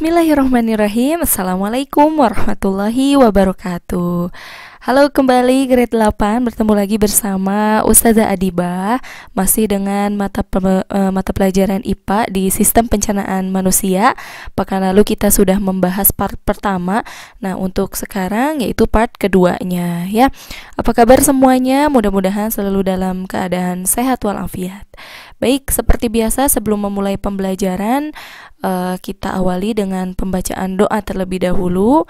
Bismillahirrahmanirrahim. Assalamualaikum warahmatullahi wabarakatuh. Halo, kembali grade 8, bertemu lagi bersama Ustazah Adibah, masih dengan mata pelajaran IPA di Sistem Pencernaan Manusia. Pekan lalu kita sudah membahas part pertama. Nah, untuk sekarang yaitu part keduanya ya. Apa kabar semuanya? Mudah-mudahan selalu dalam keadaan sehat walafiat. Baik, seperti biasa sebelum memulai pembelajaran, kita awali dengan pembacaan doa terlebih dahulu.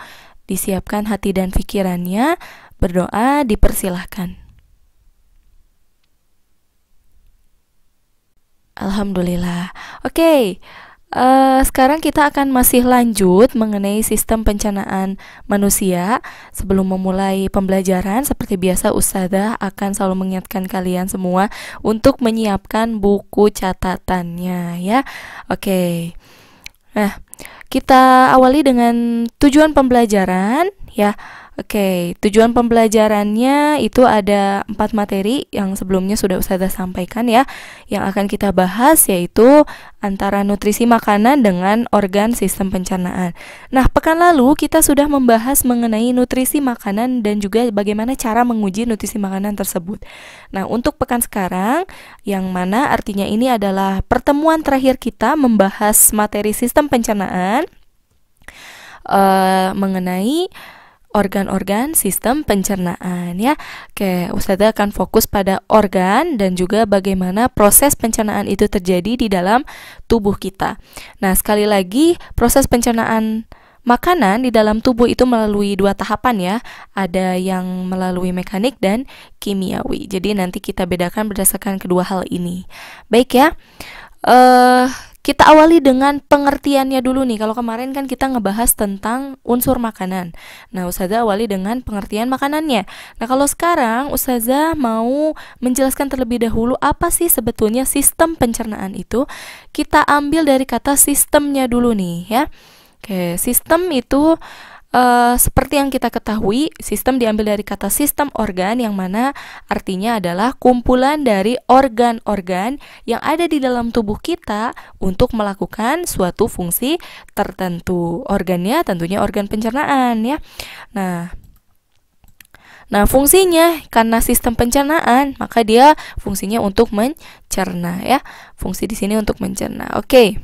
Disiapkan hati dan pikirannya. Berdoa dipersilahkan. Alhamdulillah. Oke, sekarang kita akan masih lanjut mengenai sistem pencernaan manusia. Sebelum memulai pembelajaran, seperti biasa Ustazah akan selalu mengingatkan kalian semua untuk menyiapkan buku catatannya ya. Oke. Nah, kita awali dengan tujuan pembelajaran ya. Oke, tujuan pembelajarannya itu ada 4 materi yang sebelumnya sudah Ustazah sampaikan ya. Yang akan kita bahas yaitu antara nutrisi makanan dengan organ sistem pencernaan. Nah, pekan lalu kita sudah membahas mengenai nutrisi makanan dan juga bagaimana cara menguji nutrisi makanan tersebut. Nah, untuk pekan sekarang, yang mana artinya ini adalah pertemuan terakhir kita membahas materi sistem pencernaan mengenai organ-organ sistem pencernaan ya. Oke, Ustazah akan fokus pada organ dan juga bagaimana proses pencernaan itu terjadi di dalam tubuh kita. Nah, sekali lagi proses pencernaan makanan di dalam tubuh itu melalui 2 tahapan ya. Ada yang melalui mekanik dan kimiawi. Jadi nanti kita bedakan berdasarkan kedua hal ini. Baik ya. Kita awali dengan pengertiannya dulu nih. Kalau kemarin kan kita ngebahas tentang unsur makanan. Nah, Ustazah awali dengan pengertian makanannya. Nah, kalau sekarang Ustazah mau menjelaskan terlebih dahulu apa sih sebetulnya sistem pencernaan itu. Kita ambil dari kata sistemnya dulu nih ya. Oke, sistem itu seperti yang kita ketahui, sistem diambil dari kata sistem organ yang mana artinya adalah kumpulan dari organ-organ yang ada di dalam tubuh kita untuk melakukan suatu fungsi tertentu. Organnya tentunya organ pencernaan ya. Nah, fungsinya karena sistem pencernaan, maka dia fungsinya untuk mencerna ya. Fungsi di sini untuk mencerna. Oke.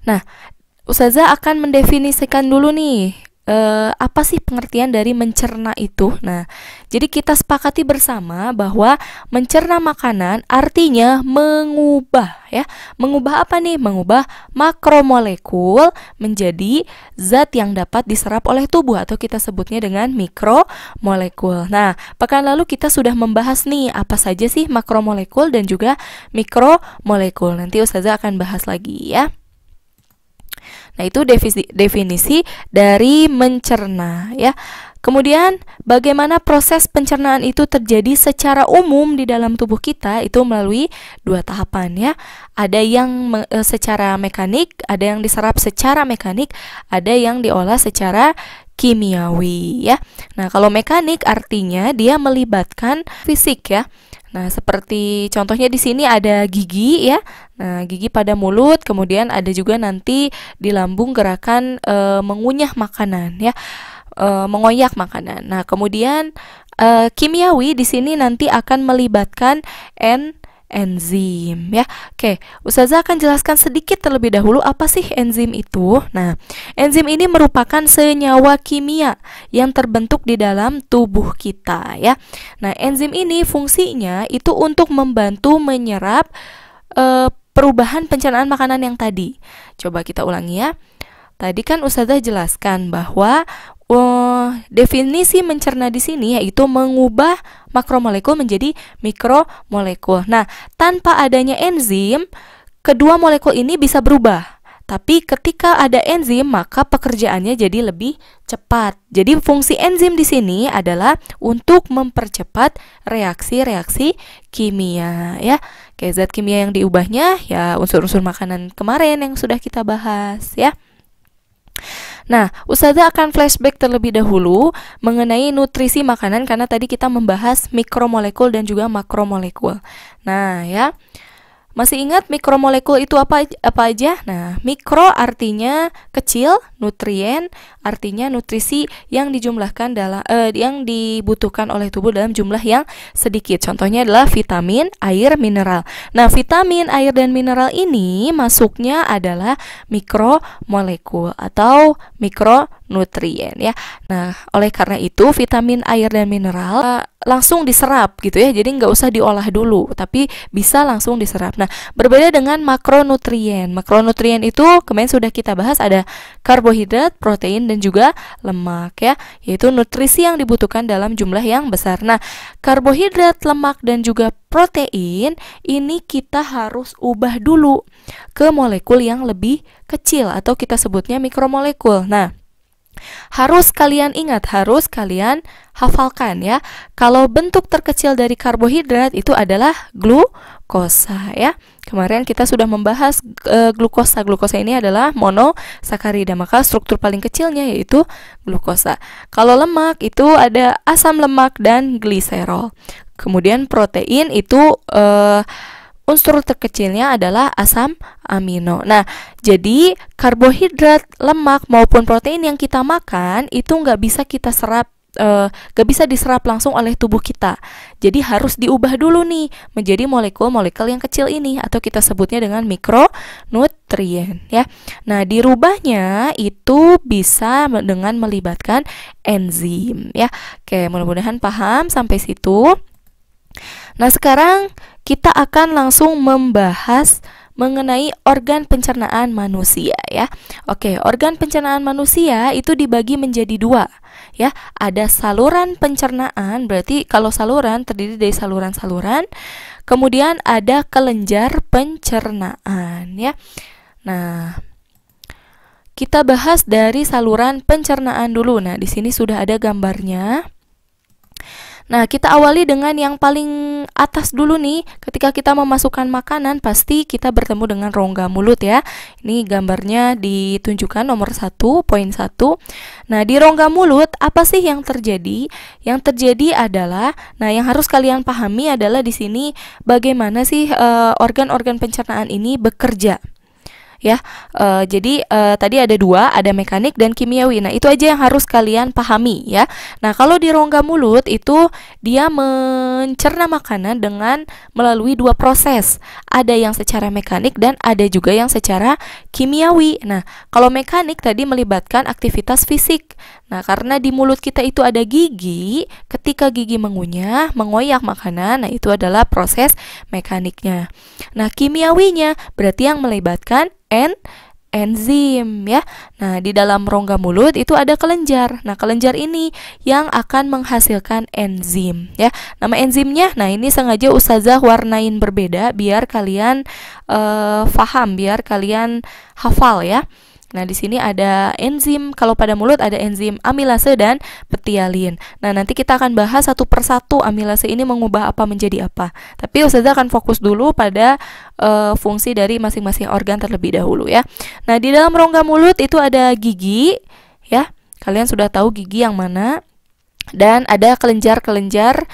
Nah, Ustazah akan mendefinisikan dulu nih apa sih pengertian dari mencerna itu. Nah, jadi kita sepakati bersama bahwa mencerna makanan artinya mengubah ya. Mengubah apa nih? Mengubah makromolekul menjadi zat yang dapat diserap oleh tubuh atau kita sebutnya dengan mikromolekul. Nah, pekan lalu kita sudah membahas nih apa saja sih makromolekul dan juga mikromolekul. Nanti Ustazah akan bahas lagi ya. Nah, itu definisi dari mencerna ya. Kemudian bagaimana proses pencernaan itu terjadi secara umum di dalam tubuh kita itu melalui 2 tahapan ya. Ada yang secara mekanik, ada yang diserap secara mekanik, ada yang diolah secara kimiawi ya. Nah, kalau mekanik artinya dia melibatkan fisik ya. Nah, seperti contohnya di sini ada gigi ya. Nah, gigi pada mulut, kemudian ada juga nanti di lambung gerakan mengunyah makanan ya. Mengoyak makanan. Nah, kemudian kimiawi di sini nanti akan melibatkan enzim ya. Oke, Ustazah akan jelaskan sedikit terlebih dahulu apa sih enzim itu. Nah, enzim ini merupakan senyawa kimia yang terbentuk di dalam tubuh kita ya. Nah, enzim ini fungsinya itu untuk membantu menyerap perubahan pencernaan makanan yang tadi. Coba kita ulangi ya. Tadi kan Ustazah jelaskan bahwa definisi mencerna di sini yaitu mengubah makromolekul menjadi mikromolekul. Nah, tanpa adanya enzim, kedua molekul ini bisa berubah. Tapi ketika ada enzim, maka pekerjaannya jadi lebih cepat. Jadi fungsi enzim di sini adalah untuk mempercepat reaksi-reaksi kimia ya. Kayak zat kimia yang diubahnya ya unsur-unsur makanan kemarin yang sudah kita bahas ya. Nah, Ustazah akan flashback terlebih dahulu mengenai nutrisi makanan karena tadi kita membahas mikromolekul dan juga makromolekul. Nah, ya. Masih ingat mikromolekul itu apa aja? Nah, mikro artinya kecil, nutrien artinya nutrisi yang dijumlahkan dalam yang dibutuhkan oleh tubuh dalam jumlah yang sedikit. Contohnya adalah vitamin, air, mineral. Nah, vitamin, air, dan mineral ini masuknya adalah mikromolekul atau mikronutrien ya. Nah, oleh karena itu vitamin, air, dan mineral langsung diserap gitu ya. Jadi nggak usah diolah dulu, tapi bisa langsung diserap. Nah, berbeda dengan makronutrien. Makronutrien itu kemarin sudah kita bahas, ada karbohidrat, protein, dan juga lemak ya, yaitu nutrisi yang dibutuhkan dalam jumlah yang besar. Nah, karbohidrat, lemak, dan juga protein ini kita harus ubah dulu ke molekul yang lebih kecil atau kita sebutnya mikromolekul. Nah, harus kalian ingat, harus kalian hafalkan ya. Kalau bentuk terkecil dari karbohidrat itu adalah glukosa ya. Kemarin kita sudah membahas glukosa. Glukosa ini adalah monosakarida, maka struktur paling kecilnya yaitu glukosa. Kalau lemak itu ada asam lemak dan gliserol. Kemudian protein itu unsur terkecilnya adalah asam amino. Nah, jadi karbohidrat, lemak maupun protein yang kita makan itu nggak bisa kita serap, nggak bisa diserap langsung oleh tubuh kita. Jadi harus diubah dulu nih menjadi molekul-molekul yang kecil ini atau kita sebutnya dengan mikronutrien ya. Nah, dirubahnya itu bisa dengan melibatkan enzim ya. Oke, mudah-mudahan paham sampai situ. Nah, sekarang kita akan langsung membahas mengenai organ pencernaan manusia ya. Oke, organ pencernaan manusia itu dibagi menjadi dua ya. Ada saluran pencernaan, berarti kalau saluran terdiri dari saluran-saluran. Kemudian ada kelenjar pencernaan ya. Nah, kita bahas dari saluran pencernaan dulu. Nah, di sini sudah ada gambarnya. Nah, kita awali dengan yang paling atas dulu nih. Ketika kita memasukkan makanan, pasti kita bertemu dengan rongga mulut ya. Ini gambarnya ditunjukkan nomor 1.1. Nah, di rongga mulut, apa sih yang terjadi? Yang terjadi adalah, nah yang harus kalian pahami adalah di sini bagaimana sih organ-organ pencernaan ini bekerja. Ya, jadi tadi ada dua, ada mekanik dan kimiawi. Nah, itu aja yang harus kalian pahami ya. Nah, kalau di rongga mulut itu dia mencerna makanan dengan melalui dua proses. Ada yang secara mekanik dan ada juga yang secara kimiawi. Nah, kalau mekanik tadi melibatkan aktivitas fisik. Nah, karena di mulut kita itu ada gigi, ketika gigi mengunyah, mengoyak makanan, nah itu adalah proses mekaniknya. Nah, kimiawinya berarti yang melibatkan enzim ya. Nah, di dalam rongga mulut itu ada kelenjar. Nah, kelenjar ini yang akan menghasilkan enzim ya. Nama enzimnya, nah ini sengaja Ustazah warnain berbeda biar kalian paham, biar kalian hafal ya. Nah, di sini ada enzim, kalau pada mulut ada enzim amilase dan petialin. Nah, nanti kita akan bahas satu persatu amilase ini mengubah apa menjadi apa. Tapi Ustazah akan fokus dulu pada fungsi dari masing-masing organ terlebih dahulu ya. Nah, di dalam rongga mulut itu ada gigi ya. Kalian sudah tahu gigi yang mana. Dan ada kelenjar-kelenjar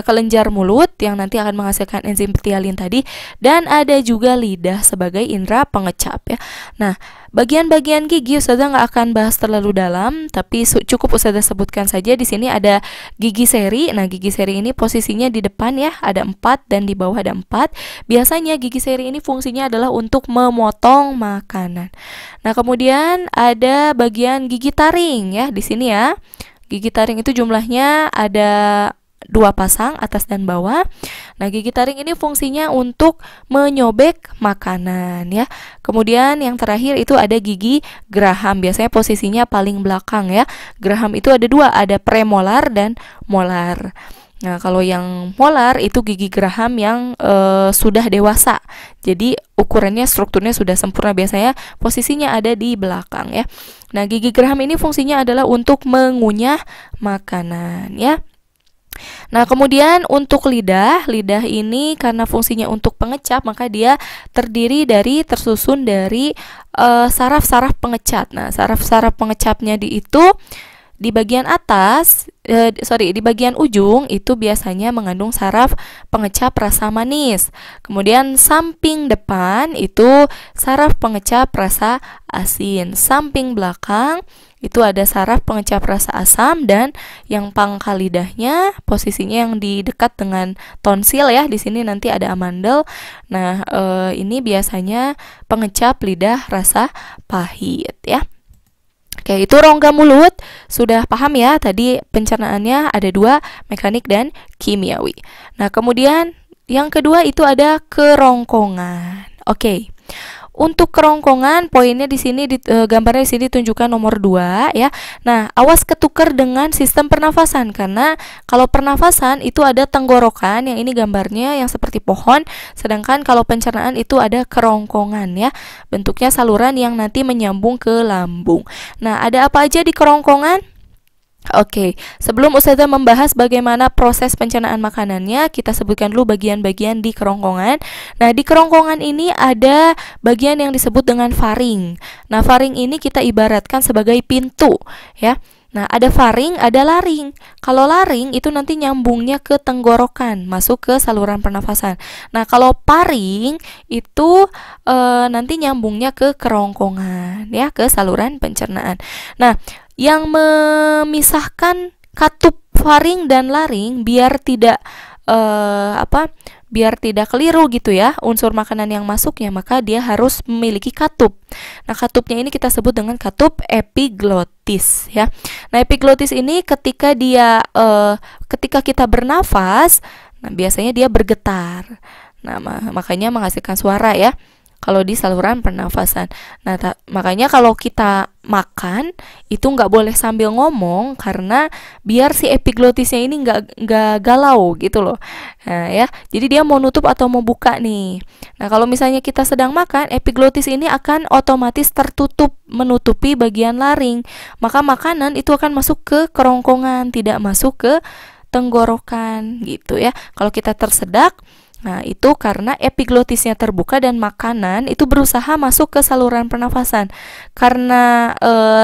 kelenjar mulut yang nanti akan menghasilkan enzim petialin tadi, dan ada juga lidah sebagai indera pengecap ya. Nah, bagian-bagian gigi Ustazah nggak akan bahas terlalu dalam, tapi cukup Ustazah sebutkan saja. Di sini ada gigi seri. Nah, gigi seri ini posisinya di depan ya, ada 4 dan di bawah ada 4. Biasanya gigi seri ini fungsinya adalah untuk memotong makanan. Nah, kemudian ada bagian gigi taring ya di sini ya. Gigi taring itu jumlahnya ada 2 pasang, atas dan bawah. Nah, gigi taring ini fungsinya untuk menyobek makanan ya. Kemudian yang terakhir itu ada gigi geraham. Biasanya posisinya paling belakang ya. Geraham itu ada 2, ada premolar dan molar. Nah, kalau yang molar itu gigi geraham yang sudah dewasa. Jadi ukurannya, strukturnya sudah sempurna, biasanya posisinya ada di belakang ya. Nah, gigi geraham ini fungsinya adalah untuk mengunyah makanan ya. Nah, kemudian untuk lidah ini karena fungsinya untuk pengecap, maka dia tersusun dari saraf-saraf pengecat. Nah, saraf-saraf pengecapnya itu di bagian atas, di bagian ujung itu biasanya mengandung saraf pengecap rasa manis. Kemudian samping depan itu saraf pengecap rasa asin. Samping belakang itu ada saraf pengecap rasa asam, dan yang pangkal lidahnya posisinya yang di dekat dengan tonsil ya. Di sini nanti ada amandel. Nah, ini biasanya pengecap lidah rasa pahit ya. Oke, itu rongga mulut. Sudah paham ya, tadi pencernaannya ada dua, mekanik dan kimiawi. Nah, kemudian yang kedua itu ada kerongkongan. Oke. Untuk kerongkongan, poinnya di sini gambarnya di sini ditunjukkan nomor 2 ya. Nah, awas ketukar dengan sistem pernafasan, karena kalau pernafasan itu ada tenggorokan, yang ini gambarnya yang seperti pohon, sedangkan kalau pencernaan itu ada kerongkongan ya. Bentuknya saluran yang nanti menyambung ke lambung. Nah, ada apa aja di kerongkongan? Oke, sebelum Ustazah membahas bagaimana proses pencernaan makanannya, kita sebutkan dulu bagian-bagian di kerongkongan. Nah, di kerongkongan ini ada bagian yang disebut dengan faring. Nah, faring ini kita ibaratkan sebagai pintu, ya. Nah, ada faring, ada laring. Kalau laring itu nanti nyambungnya ke tenggorokan, masuk ke saluran pernafasan. Nah, kalau paring itu nanti nyambungnya ke kerongkongan, ya, ke saluran pencernaan. Nah, yang memisahkan katup faring dan laring biar tidak biar tidak keliru gitu ya unsur makanan yang masuknya, maka dia harus memiliki katup. Nah, katupnya ini kita sebut dengan katup epiglotis ya. Nah, epiglotis ini ketika kita bernafas, nah biasanya dia bergetar. Nah, makanya menghasilkan suara ya kalau di saluran pernafasan. Nah, makanya kalau kita makan itu nggak boleh sambil ngomong, karena biar si epiglotisnya ini nggak galau gitu loh. Nah, ya, jadi dia mau nutup atau mau buka nih. Nah, kalau misalnya kita sedang makan, epiglotis ini akan otomatis tertutup menutupi bagian laring. Maka makanan itu akan masuk ke kerongkongan, tidak masuk ke tenggorokan gitu ya. Kalau kita tersedak, nah, itu karena epiglotisnya terbuka dan makanan itu berusaha masuk ke saluran pernafasan. Karena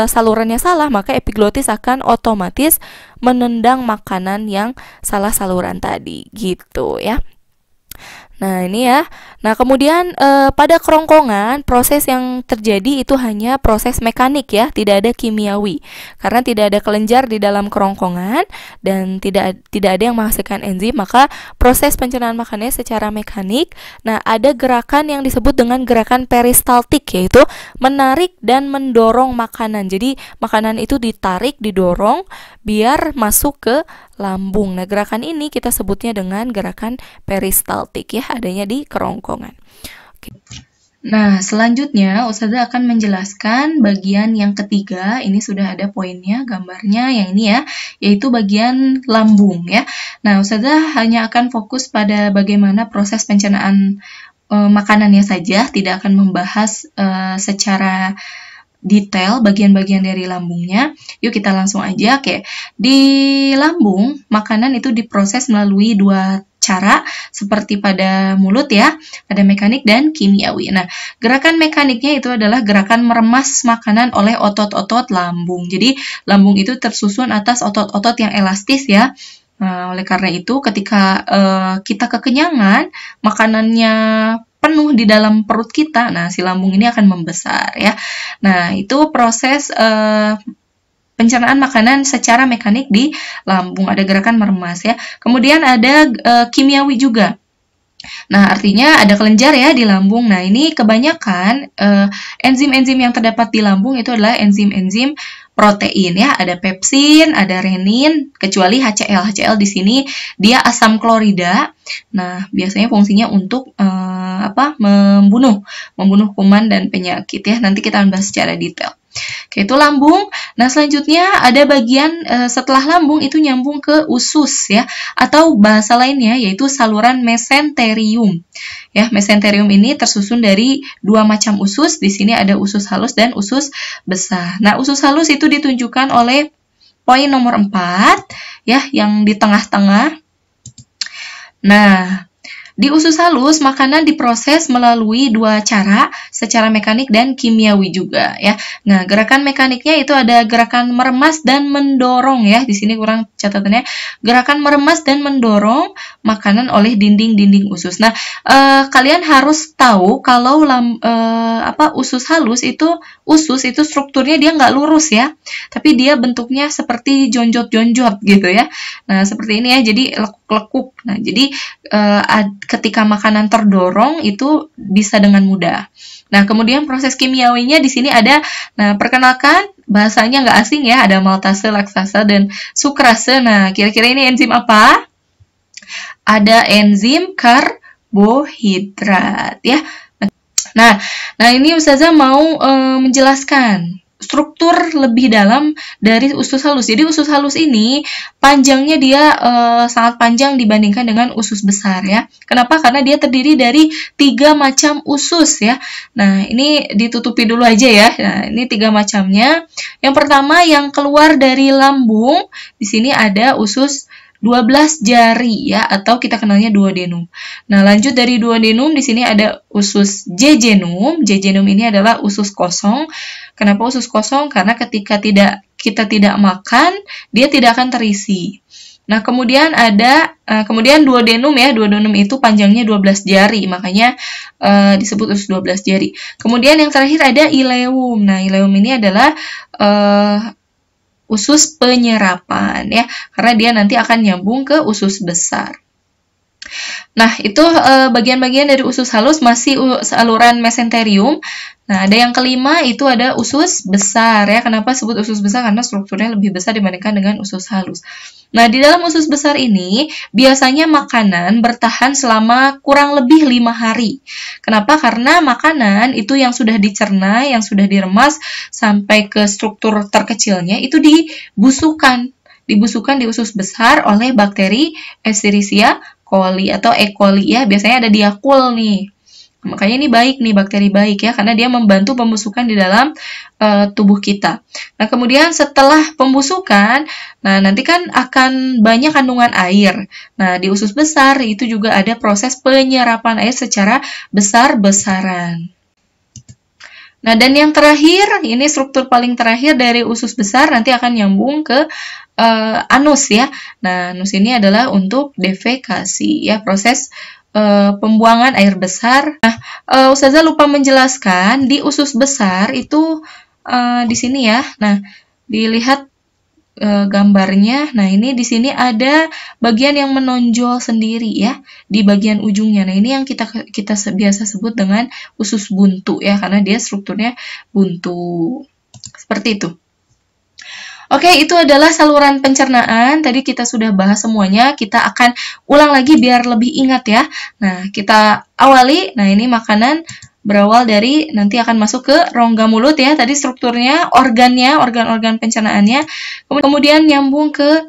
salurannya salah, maka epiglotis akan otomatis menendang makanan yang salah saluran tadi, gitu ya. Nah, ini ya. Nah, kemudian pada kerongkongan proses yang terjadi itu hanya proses mekanik ya, tidak ada kimiawi. Karena tidak ada kelenjar di dalam kerongkongan dan tidak ada yang menghasilkan enzim, maka proses pencernaan makanannya secara mekanik. Nah, ada gerakan yang disebut dengan gerakan peristaltik, yaitu menarik dan mendorong makanan. Jadi, makanan itu ditarik, didorong biar masuk ke lambung. Nah, gerakan ini kita sebutnya dengan gerakan peristaltik ya, adanya di kerongkongan. Oke. Nah, selanjutnya Ustazah akan menjelaskan bagian yang ketiga. Ini sudah ada poinnya, gambarnya yang ini ya, yaitu bagian lambung ya. Nah, Ustazah hanya akan fokus pada bagaimana proses pencernaan makanannya saja, tidak akan membahas secara detail bagian-bagian dari lambungnya. Yuk kita langsung aja. Oke, di lambung makanan itu diproses melalui dua cara, seperti pada mulut ya, ada mekanik dan kimiawi. Nah, gerakan mekaniknya itu adalah gerakan meremas makanan oleh otot-otot lambung. Jadi lambung itu tersusun atas otot-otot yang elastis ya. Nah, oleh karena itu ketika kita kekenyangan, makanannya penuh di dalam perut kita, nah si lambung ini akan membesar ya. Nah, itu proses pencernaan makanan secara mekanik di lambung, ada gerakan meremas ya. Kemudian ada kimiawi juga. Nah, artinya ada kelenjar ya di lambung. Nah, ini kebanyakan enzim-enzim yang terdapat di lambung itu adalah enzim-enzim protein ya, ada pepsin, ada renin, kecuali HCl. HCl di sini dia asam klorida. Nah, biasanya fungsinya untuk membunuh kuman dan penyakit ya. Nanti kita akan bahas secara detail. Oke, itu lambung. Nah, selanjutnya ada bagian setelah lambung itu nyambung ke usus ya, atau bahasa lainnya yaitu saluran mesenterium. Ya, mesenterium ini tersusun dari dua macam usus. Di sini ada usus halus dan usus besar. Nah, usus halus itu ditunjukkan oleh poin nomor 4 ya, yang di tengah-tengah. Nah, Di usus halus, makanan diproses melalui dua cara, secara mekanik dan kimiawi juga ya. Nah, gerakan mekaniknya itu ada gerakan meremas dan mendorong ya. Di sini kurang catatannya. Gerakan meremas dan mendorong makanan oleh dinding-dinding usus. Nah, kalian harus tahu kalau usus halus itu strukturnya dia nggak lurus ya, tapi dia bentuknya seperti jonjot-jonjot gitu ya. Nah, seperti ini ya. Jadi lekuk-lekuk. Nah, jadi ketika makanan terdorong itu bisa dengan mudah. Nah, kemudian proses kimiawinya di sini ada, nah perkenalkan bahasanya nggak asing ya, ada maltase, laktase, dan sukrase. Nah, kira-kira ini enzim apa? Ada enzim karbohidrat ya. Nah ini Ustazah mau menjelaskan struktur lebih dalam dari usus halus. Jadi usus halus ini panjangnya dia sangat panjang dibandingkan dengan usus besar ya. Kenapa? Karena dia terdiri dari 3 macam usus ya. Nah, ini ditutupi dulu aja ya. Nah, ini 3 macamnya. Yang pertama yang keluar dari lambung, di sini ada usus 12 jari ya, atau kita kenalnya duodenum. Nah, lanjut dari duodenum di sini ada usus jejunum. Jejunum ini adalah usus kosong. Kenapa usus kosong? Karena ketika kita tidak makan, dia tidak akan terisi. Nah, kemudian ada duodenum ya. Duodenum itu panjangnya 12 jari, makanya disebut usus 12 jari. Kemudian yang terakhir ada ileum. Nah, ileum ini adalah usus penyerapan ya, karena dia nanti akan nyambung ke usus besar. Nah, itu bagian-bagian dari usus halus, masih saluran mesenterium. Nah, ada yang kelima itu ada usus besar ya. Kenapa sebut usus besar? Karena strukturnya lebih besar dibandingkan dengan usus halus. Nah, di dalam usus besar ini biasanya makanan bertahan selama kurang lebih 5 hari. Kenapa? Karena makanan itu yang sudah dicerna, yang sudah diremas sampai ke struktur terkecilnya itu dibusukkan di usus besar oleh bakteri Escherichia coli atau E. coli ya. Biasanya ada di Yakult nih. Makanya ini baik nih, bakteri baik ya, karena dia membantu pembusukan di dalam tubuh kita. Nah, kemudian setelah pembusukan, nah nanti kan akan banyak kandungan air. Nah, di usus besar itu juga ada proses penyerapan air secara besar-besaran. Nah, dan yang terakhir, ini struktur paling terakhir dari usus besar, nanti akan nyambung ke anus ya. Nah, anus ini adalah untuk defekasi ya, proses pembuangan air besar. Nah, Ustazah lupa menjelaskan di usus besar itu di sini ya. Nah, dilihat gambarnya. Nah, ini di sini ada bagian yang menonjol sendiri ya di bagian ujungnya. Nah, ini yang kita biasa sebut dengan usus buntu ya, karena dia strukturnya buntu. Seperti itu. Oke, itu adalah saluran pencernaan. Tadi kita sudah bahas semuanya. Kita akan ulang lagi biar lebih ingat ya. Nah, kita awali. Nah, ini makanan berawal dari nanti akan masuk ke rongga mulut ya. Tadi strukturnya, organ-organ pencernaannya. Kemudian nyambung ke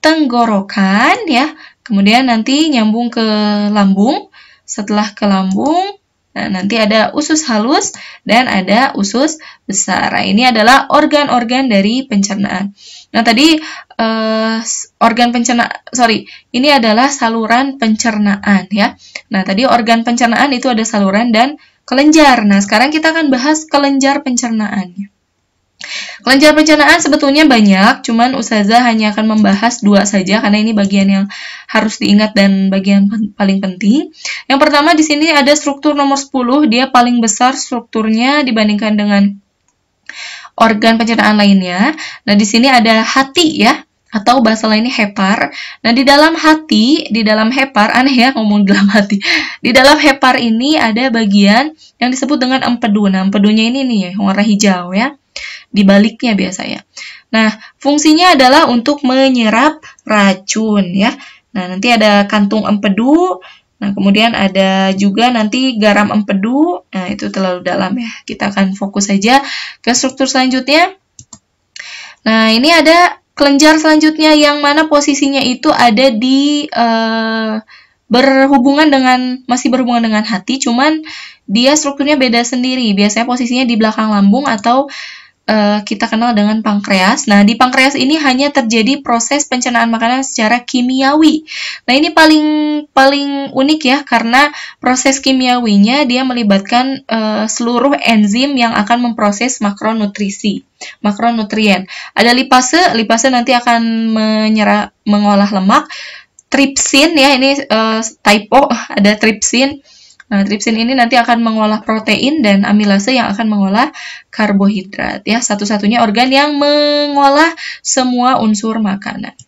tenggorokan ya. Kemudian nanti nyambung ke lambung. Setelah ke lambung, nah, nanti ada usus halus dan ada usus besar. Nah, ini adalah organ-organ dari pencernaan. Nah, tadi ini adalah saluran pencernaan ya. Nah, tadi organ pencernaan itu ada saluran dan kelenjar. Nah, sekarang kita akan bahas kelenjar pencernaannya. Kelenjar pencernaan sebetulnya banyak, cuman Ustazah hanya akan membahas 2 saja karena ini bagian yang harus diingat dan bagian paling penting. Yang pertama di sini ada struktur nomor 10, dia paling besar strukturnya dibandingkan dengan organ pencernaan lainnya. Nah, di sini ada hati ya, atau bahasa lainnya hepar. Nah, di dalam hepar, aneh ya ngomong dalam hati. Di dalam hepar ini ada bagian yang disebut dengan empedu. Nah, empedunya ini nih warna hijau ya. Di baliknya biasanya. Nah, fungsinya adalah untuk menyerap racun ya. Nah, nanti ada kantung empedu. Nah, kemudian ada juga nanti garam empedu. Nah, itu terlalu dalam ya. Kita akan fokus saja ke struktur selanjutnya. Nah, ini ada kelenjar selanjutnya yang mana posisinya itu ada di masih berhubungan dengan hati, cuman dia strukturnya beda sendiri. Biasanya posisinya di belakang lambung atau kita kenal dengan pankreas. Nah, di pankreas ini hanya terjadi proses pencernaan makanan secara kimiawi. Nah, ini paling unik ya, karena proses kimiawinya dia melibatkan seluruh enzim yang akan memproses makronutrien. Ada lipase nanti akan mengolah lemak. Tripsin ya, ini typo, ada tripsin. Nah, tripsin ini nanti akan mengolah protein dan amilase yang akan mengolah karbohidrat ya, satu-satunya organ yang mengolah semua unsur makanan.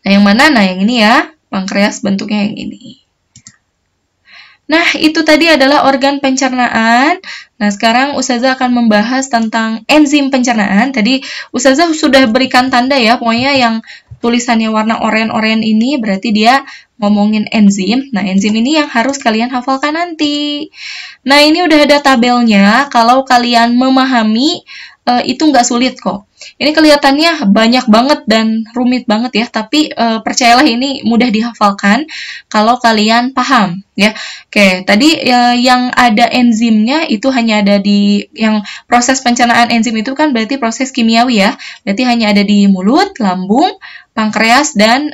Nah, yang mana? Nah, yang ini ya, pankreas bentuknya yang ini. Nah, itu tadi adalah organ pencernaan. Nah, sekarang Ustazah akan membahas tentang enzim pencernaan. Tadi Ustazah sudah berikan tanda ya, pokoknya yang tulisannya warna oranye-oranye ini berarti dia ngomongin enzim. Nah, enzim ini yang harus kalian hafalkan nanti. Nah, ini udah ada tabelnya. Kalau kalian memahami, itu nggak sulit kok. Ini kelihatannya banyak banget dan rumit banget ya, tapi percayalah ini mudah dihafalkan kalau kalian paham ya. Oke, tadi yang ada enzimnya itu hanya ada di yang proses pencernaan enzim itu kan berarti proses kimiawi ya. Berarti hanya ada di mulut, lambung, pankreas dan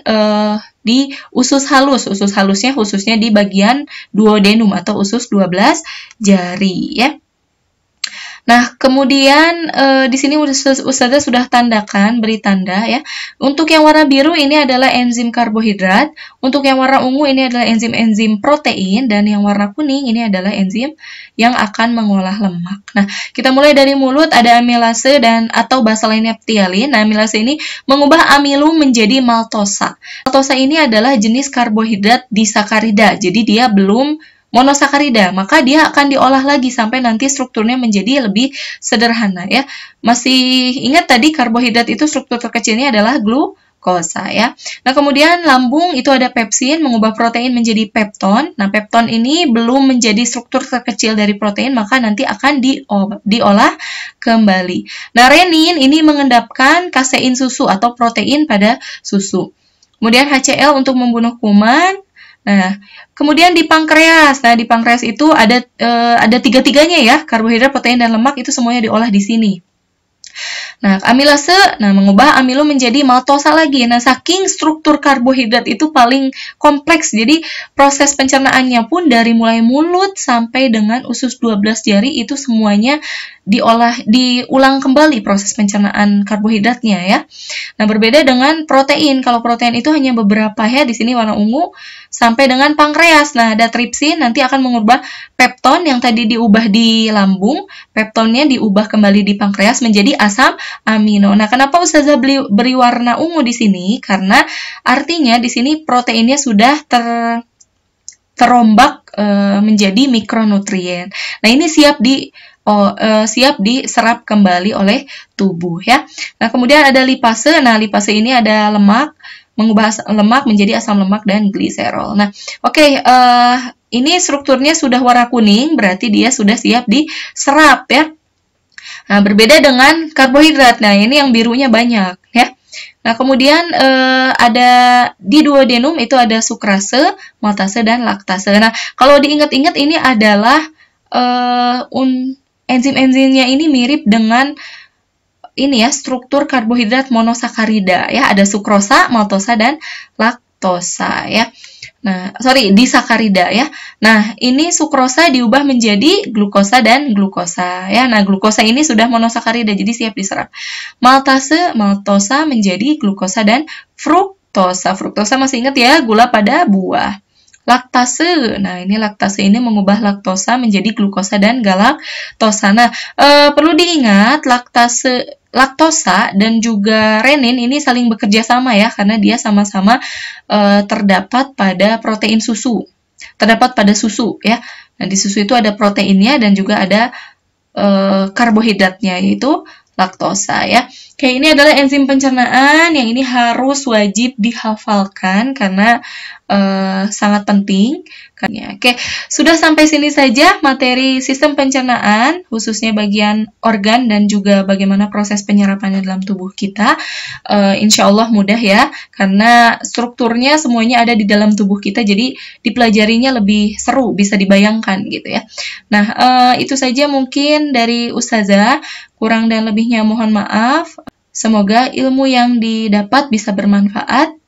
di usus halus. Usus halusnya khususnya di bagian duodenum atau usus 12 jari ya. Nah, kemudian di sini Ustazah sudah tandakan, beri tanda ya. Untuk yang warna biru ini adalah enzim karbohidrat, untuk yang warna ungu ini adalah enzim-enzim protein, dan yang warna kuning ini adalah enzim yang akan mengolah lemak. Nah, kita mulai dari mulut, ada amilase dan atau bahasa lainnya ptialin. Nah, amilase ini mengubah amilum menjadi maltosa. Maltosa ini adalah jenis karbohidrat disakarida, jadi dia belum monosakarida, maka dia akan diolah lagi sampai nanti strukturnya menjadi lebih sederhana ya. Masih ingat tadi karbohidrat itu struktur terkecilnya adalah glukosa ya. Nah, kemudian lambung itu ada pepsin mengubah protein menjadi pepton. Nah, pepton ini belum menjadi struktur terkecil dari protein, maka nanti akan diolah kembali. Nah, renin ini mengendapkan kasein susu atau protein pada susu. Kemudian HCl untuk membunuh kuman. Nah, kemudian di pankreas. Nah, di pankreas itu ada tiga-tiganya ya, karbohidrat, protein, dan lemak itu semuanya diolah di sini. Nah, amilase, mengubah amilum menjadi maltosa lagi. Nah, saking struktur karbohidrat itu paling kompleks, jadi proses pencernaannya pun dari mulai mulut sampai dengan usus 12 jari itu semuanya diulang kembali proses pencernaan karbohidratnya ya. Nah, berbeda dengan protein. Kalau protein itu hanya beberapa ya, di sini warna ungu, sampai dengan pankreas. Nah, ada tripsin nanti akan mengubah pepton yang tadi diubah di lambung, peptonnya diubah kembali di pankreas menjadi asam amino. Nah, kenapa Ustazah beri warna ungu di sini? Karena artinya di sini proteinnya sudah terombak menjadi mikronutrien. Nah, ini siap diserap kembali oleh tubuh ya. Nah, kemudian ada lipase. Nah, lipase ini ada lemak, mengubah lemak menjadi asam lemak dan gliserol. Nah, oke, ini strukturnya sudah warna kuning, berarti dia sudah siap diserap ya. Nah, berbeda dengan karbohidrat. Nah, ini yang birunya banyak ya. Nah, kemudian ada di duodenum itu ada sukrase, maltase, dan laktase. Nah, kalau diingat-ingat ini adalah enzim-enzimnya ini mirip dengan ini ya, struktur karbohidrat monosakarida ya, ada sukrosa, maltosa, dan laktosa ya. Nah, disakarida ya. Nah, ini sukrosa diubah menjadi glukosa dan glukosa ya. Nah, glukosa ini sudah monosakarida jadi siap diserap. Maltosa menjadi glukosa dan fruktosa. Fruktosa masih ingat ya, gula pada buah. Laktase. Nah, ini laktase ini mengubah laktosa menjadi glukosa dan galaktosa. Nah, perlu diingat laktosa dan juga renin ini saling bekerja sama ya, karena dia sama-sama terdapat pada protein susu. Terdapat pada susu ya. Nah, di susu itu ada proteinnya dan juga ada karbohidratnya, yaitu laktosa ya. Oke, ini adalah enzim pencernaan yang ini harus wajib dihafalkan karena sangat penting. Oke, sudah sampai sini saja materi sistem pencernaan, khususnya bagian organ dan juga bagaimana proses penyerapannya dalam tubuh kita. Insya Allah mudah ya, karena strukturnya semuanya ada di dalam tubuh kita, jadi dipelajarinya lebih seru, bisa dibayangkan gitu ya. Nah, itu saja mungkin dari Ustazah. Kurang dan lebihnya mohon maaf. Semoga ilmu yang didapat bisa bermanfaat.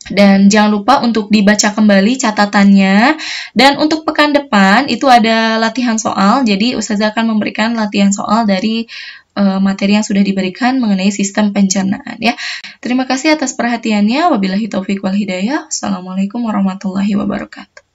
Dan jangan lupa untuk dibaca kembali catatannya. Dan untuk pekan depan itu ada latihan soal. Jadi Ustazah akan memberikan latihan soal dari materi yang sudah diberikan mengenai sistem pencernaan ya. Terima kasih atas perhatiannya. Wabillahi taufiq wal hidayah. Assalamualaikum warahmatullahi wabarakatuh.